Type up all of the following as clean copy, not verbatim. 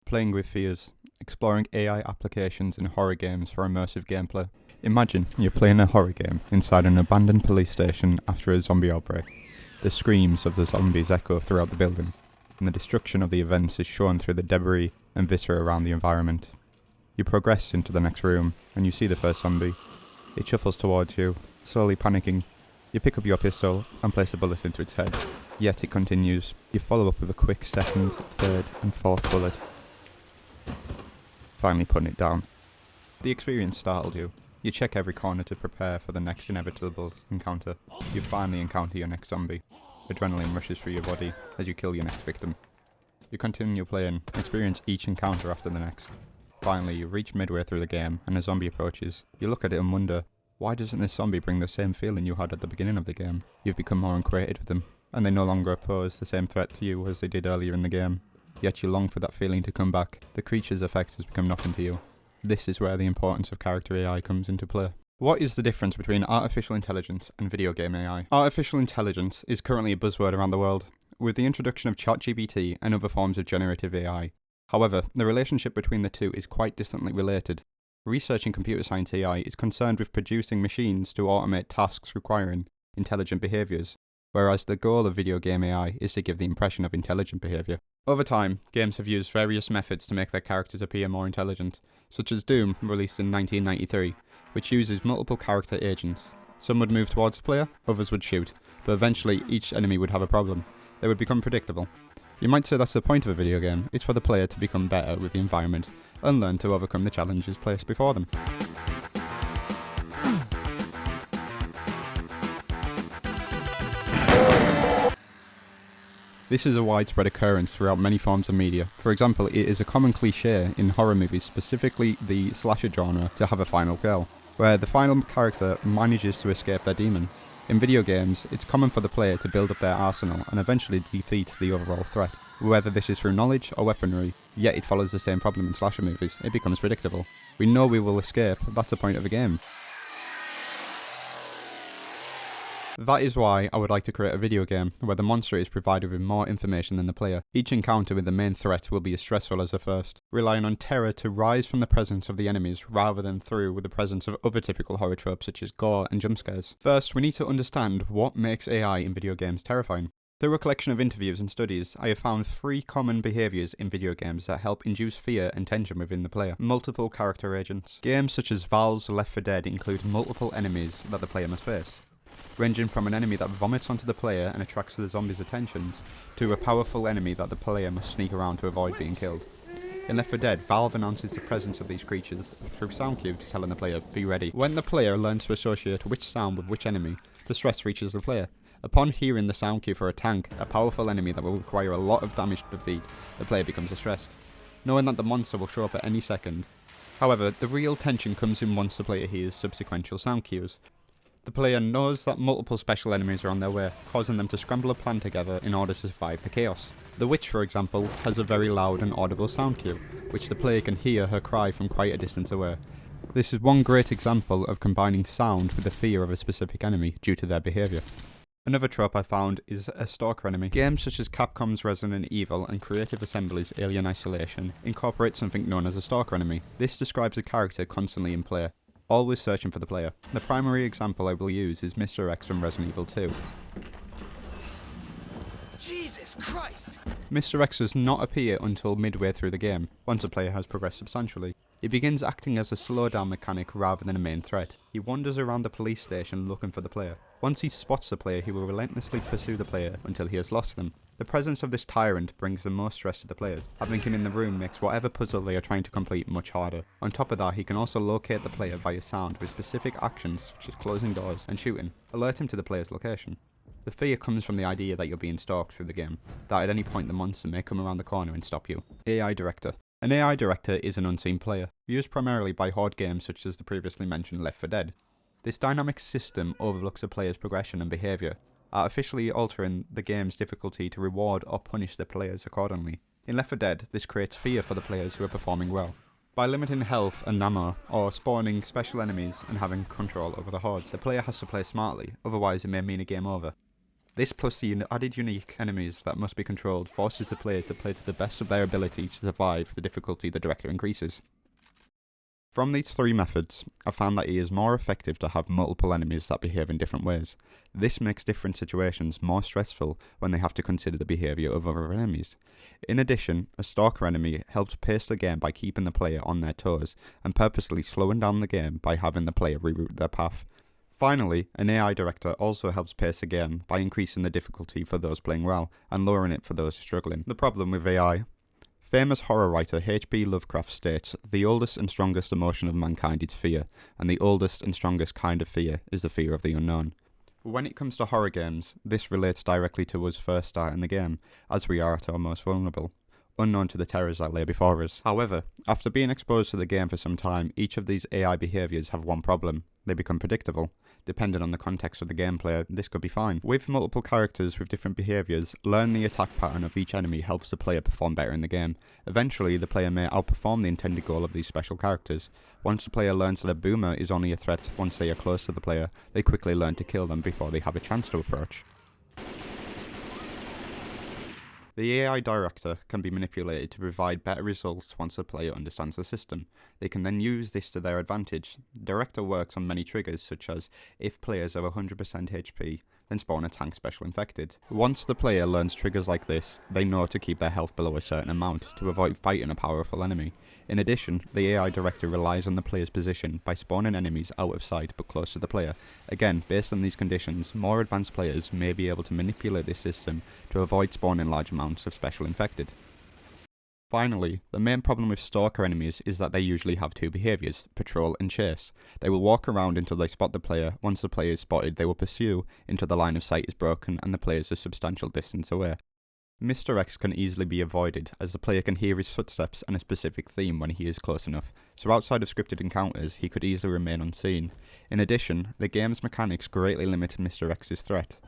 Playing with fears, exploring AI applications in horror games for immersive gameplay. Imagine you're playing a horror game inside an abandoned police station after a zombie outbreak. The screams of the zombies echo throughout the building, and the destruction of the events is shown through the debris and viscera around the environment. You progress into the next room, and you see the first zombie. It shuffles towards you, slowly panicking. You pick up your pistol and place a bullet into its head. Yet it continues. You follow up with a quick second, third and fourth bullet, finally putting it down. The experience startled you. You check every corner to prepare for the next inevitable encounter. You finally encounter your next zombie. Adrenaline rushes through your body as you kill your next victim. You continue playing, experience each encounter after the next. Finally, you reach midway through the game and a zombie approaches. You look at it and wonder, why doesn't this zombie bring the same feeling you had at the beginning of the game? You've become more acquainted with them, and they no longer pose the same threat to you as they did earlier in the game. Yet you long for that feeling to come back. The creature's effect has become nothing to you. This is where the importance of character AI comes into play. What is the difference between artificial intelligence and video game AI? Artificial intelligence is currently a buzzword around the world, with the introduction of ChatGPT and other forms of generative AI. However, the relationship between the two is quite distantly related. Research in computer science AI is concerned with producing machines to automate tasks requiring intelligent behaviours, whereas the goal of video game AI is to give the impression of intelligent behaviour. Over time, games have used various methods to make their characters appear more intelligent, such as Doom, released in 1993, which uses multiple character agents. Some would move towards the player, others would shoot, but eventually each enemy would have a problem. They would become predictable. You might say that's the point of a video game, it's for the player to become better with the environment and learn to overcome the challenges placed before them. This is a widespread occurrence throughout many forms of media. For example, it is a common cliché in horror movies, specifically the slasher genre, to have a final girl, where the final character manages to escape their demon. In video games, it's common for the player to build up their arsenal and eventually defeat the overall threat, whether this is through knowledge or weaponry, yet it follows the same problem in slasher movies. It becomes predictable. We know we will escape, that's the point of a game. That is why I would like to create a video game where the monster is provided with more information than the player. Each encounter with the main threat will be as stressful as the first, relying on terror to rise from the presence of the enemies rather than through the presence of other typical horror tropes such as gore and jump scares. First, we need to understand what makes AI in video games terrifying. Through a collection of interviews and studies, I have found 3 common behaviours in video games that help induce fear and tension within the player. Multiple character agents. Games such as Valve's Left 4 Dead include multiple enemies that the player must face, ranging from an enemy that vomits onto the player and attracts the zombie's attentions, to a powerful enemy that the player must sneak around to avoid being killed. In Left 4 Dead, Valve announces the presence of these creatures through sound cubes telling the player, be ready. When the player learns to associate which sound with which enemy, the stress reaches the player. Upon hearing the sound cue for a tank, a powerful enemy that will require a lot of damage to defeat, the player becomes distressed, knowing that the monster will show up at any second. However, the real tension comes in once the player hears subsequential sound cues. The player knows that multiple special enemies are on their way, causing them to scramble a plan together in order to survive the chaos. The witch, for example, has a very loud and audible sound cue, which the player can hear her cry from quite a distance away. This is one great example of combining sound with the fear of a specific enemy due to their behaviour. Another trope I found is a stalker enemy. Games such as Capcom's Resident Evil and Creative Assembly's Alien Isolation incorporate something known as a stalker enemy. This describes a character constantly in play, always searching for the player. The primary example I will use is Mr. X from Resident Evil 2. Jesus Christ! Mr. X does not appear until midway through the game, once a player has progressed substantially. He begins acting as a slowdown mechanic rather than a main threat. He wanders around the police station looking for the player. Once he spots the player, he will relentlessly pursue the player until he has lost them. The presence of this tyrant brings the most stress to the players. Having him in the room makes whatever puzzle they are trying to complete much harder. On top of that, he can also locate the player via sound with specific actions such as closing doors and shooting, alert him to the player's location. The fear comes from the idea that you're being stalked through the game, that at any point the monster may come around the corner and stop you. AI Director. An AI Director is an unseen player, used primarily by horde games such as the previously mentioned Left 4 Dead. This dynamic system overlooks a player's progression and behaviour, artificially altering the game's difficulty to reward or punish the players accordingly. In Left 4 Dead, this creates fear for the players who are performing well. By limiting health and ammo, or spawning special enemies and having control over the horde, the player has to play smartly, otherwise it may mean a game over. This plus the added unique enemies that must be controlled forces the player to play to the best of their ability to survive the difficulty the director increases. From these three methods, I found that it is more effective to have multiple enemies that behave in different ways. This makes different situations more stressful when they have to consider the behaviour of other enemies. In addition, a stalker enemy helps pace the game by keeping the player on their toes and purposely slowing down the game by having the player reroute their path. Finally, an AI director also helps pace the game by increasing the difficulty for those playing well and lowering it for those struggling. The problem with AI. Famous horror writer H.P. Lovecraft states, "The oldest and strongest emotion of mankind is fear, and the oldest and strongest kind of fear is the fear of the unknown." When it comes to horror games, this relates directly to us first starting the game, as we are at our most vulnerable, unknown to the terrors that lay before us. However, after being exposed to the game for some time, each of these AI behaviours have one problem: they become predictable. Depending on the context of the gameplay, this could be fine. With multiple characters with different behaviours, learning the attack pattern of each enemy helps the player perform better in the game. Eventually, the player may outperform the intended goal of these special characters. Once the player learns that a boomer is only a threat once they are close to the player, they quickly learn to kill them before they have a chance to approach. The AI director can be manipulated to provide better results once the player understands the system. They can then use this to their advantage. The director works on many triggers, such as if players are 100% HP, then spawn a tank special infected. Once the player learns triggers like this, they know to keep their health below a certain amount to avoid fighting a powerful enemy. In addition, the AI director relies on the player's position by spawning enemies out of sight but close to the player. Again, based on these conditions, more advanced players may be able to manipulate this system to avoid spawning large amounts of special infected. Finally, the main problem with stalker enemies is that they usually have two behaviours: patrol and chase. They will walk around until they spot the player. Once the player is spotted, they will pursue until the line of sight is broken and the player is a substantial distance away. Mr. X can easily be avoided, as the player can hear his footsteps and a specific theme when he is close enough, so outside of scripted encounters he could easily remain unseen. In addition, the game's mechanics greatly limited Mr. X's threat.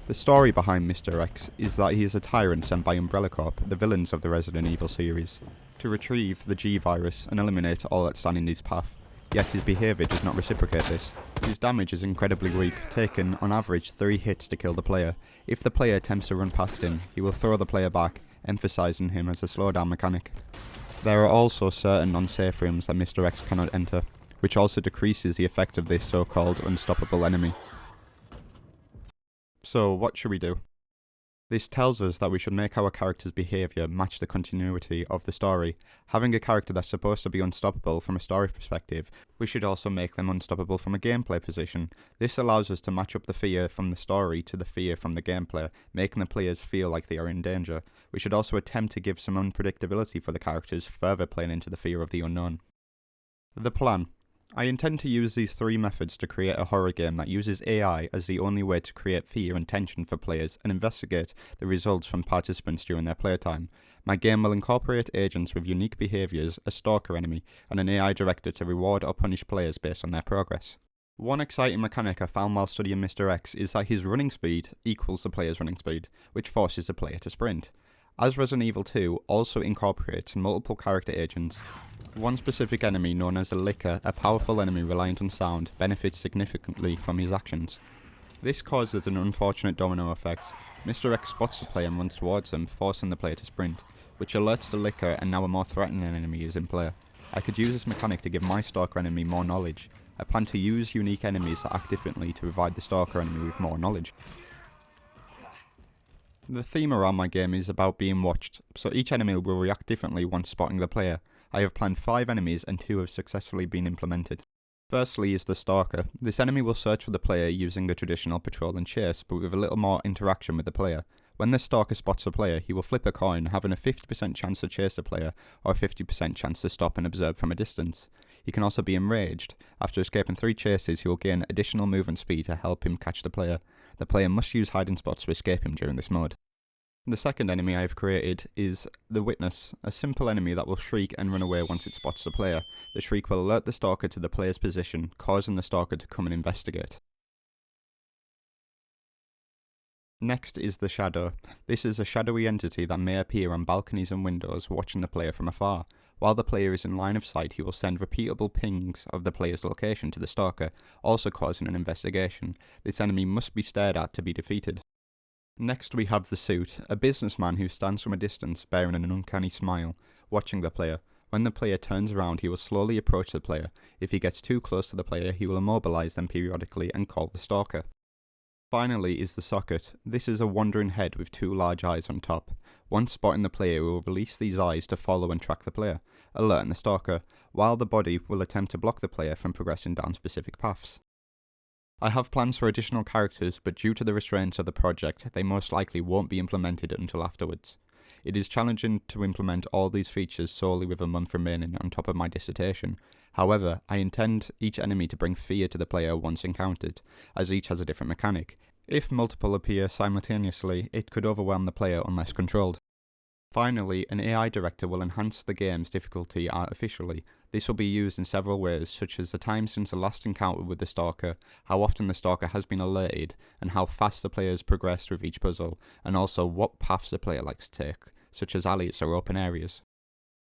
The story behind Mr. X is that he is a tyrant sent by Umbrella Corp, the villains of the Resident Evil series, to retrieve the G-Virus and eliminate all that stand in his path. Yet his behaviour does not reciprocate this. His damage is incredibly weak, taking on average 3 hits to kill the player. If the player attempts to run past him, he will throw the player back, emphasising him as a slowdown mechanic. There are also certain unsafe rooms that Mr. X cannot enter, which also decreases the effect of this so-called unstoppable enemy. So what should we do? This tells us that we should make our character's behaviour match the continuity of the story. Having a character that's supposed to be unstoppable from a story perspective, we should also make them unstoppable from a gameplay position. This allows us to match up the fear from the story to the fear from the gameplay, making the players feel like they are in danger. We should also attempt to give some unpredictability for the characters, further playing into the fear of the unknown. The plan. I intend to use these 3 methods to create a horror game that uses AI as the only way to create fear and tension for players and investigate the results from participants during their playtime. My game will incorporate agents with unique behaviours, a stalker enemy, and an AI director to reward or punish players based on their progress. One exciting mechanic I found while studying Mr. X is that his running speed equals the player's running speed, which forces the player to sprint. As Resident Evil 2 also incorporates multiple character agents, one specific enemy known as the Licker, a powerful enemy reliant on sound, benefits significantly from his actions. This causes an unfortunate domino effect. Mr. X spots the player and runs towards him, forcing the player to sprint, which alerts the Licker and now a more threatening enemy is in play. I could use this mechanic to give my stalker enemy more knowledge. I plan to use unique enemies that act differently to provide the stalker enemy with more knowledge. The theme around my game is about being watched, so each enemy will react differently once spotting the player. I have planned 5 enemies and 2 have successfully been implemented. Firstly is the Stalker. This enemy will search for the player using the traditional patrol and chase, but with a little more interaction with the player. When the Stalker spots the player, he will flip a coin, having a 50% chance to chase the player, or a 50% chance to stop and observe from a distance. He can also be enraged. After escaping 3 chases, he will gain additional movement speed to help him catch the player. The player must use hiding spots to escape him during this mode. The second enemy I have created is the Witness, a simple enemy that will shriek and run away once it spots the player. The shriek will alert the stalker to the player's position, causing the stalker to come and investigate. Next is the Shadow. This is a shadowy entity that may appear on balconies and windows watching the player from afar. While the player is in line of sight, he will send repeatable pings of the player's location to the stalker, also causing an investigation. This enemy must be stared at to be defeated. Next we have the suit, a businessman who stands from a distance bearing an uncanny smile, watching the player. When the player turns around, he will slowly approach the player. If he gets too close to the player, he will immobilize them periodically and call the stalker. Finally is the socket. This is a wandering head with two large eyes on top. Once spotting the player, will release these eyes to follow and track the player, alerting the stalker, while the body will attempt to block the player from progressing down specific paths. I have plans for additional characters, but due to the restraints of the project, they most likely won't be implemented until afterwards. It is challenging to implement all these features solely with a month remaining on top of my dissertation. However, I intend each enemy to bring fear to the player once encountered, as each has a different mechanic. If multiple appear simultaneously, it could overwhelm the player unless controlled. Finally, an AI director will enhance the game's difficulty artificially. This will be used in several ways, such as the time since the last encounter with the stalker, how often the stalker has been alerted, and how fast the player has progressed with each puzzle, and also what paths the player likes to take, such as alleys or open areas.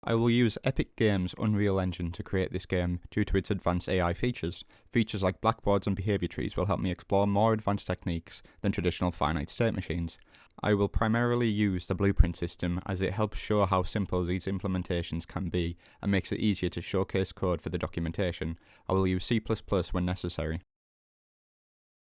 I will use Epic Games' Unreal Engine to create this game due to its advanced AI features. Features like blackboards and behavior trees will help me explore more advanced techniques than traditional finite state machines. I will primarily use the blueprint system as it helps show how simple these implementations can be and makes it easier to showcase code for the documentation. I will use C++ when necessary.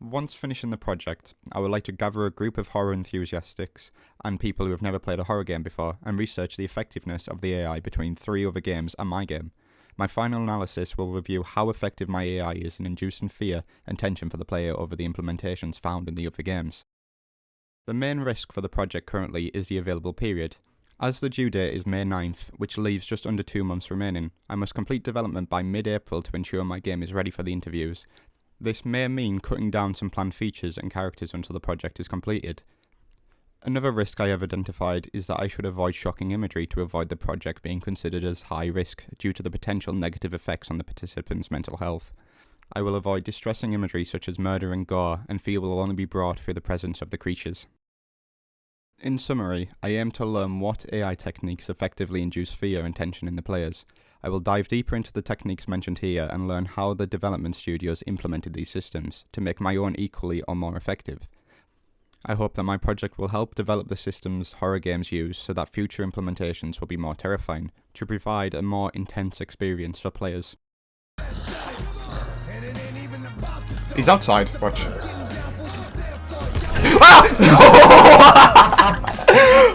Once finishing the project, I would like to gather a group of horror enthusiasts and people who have never played a horror game before and research the effectiveness of the AI between 3 other games and my game. My final analysis will review how effective my AI is in inducing fear and tension for the player over the implementations found in the other games. The main risk for the project currently is the available period. As the due date is May 9th, which leaves just under 2 months remaining, I must complete development by mid-April to ensure my game is ready for the interviews. This may mean cutting down some planned features and characters until the project is completed. Another risk I have identified is that I should avoid shocking imagery to avoid the project being considered as high risk due to the potential negative effects on the participants' mental health. I will avoid distressing imagery such as murder and gore, and fear will only be brought through the presence of the creatures. In summary, I aim to learn what AI techniques effectively induce fear and tension in the players. I will dive deeper into the techniques mentioned here and learn how the development studios implemented these systems to make my own equally or more effective. I hope that my project will help develop the systems horror games use so that future implementations will be more terrifying, to provide a more intense experience for players. He's outside, watch.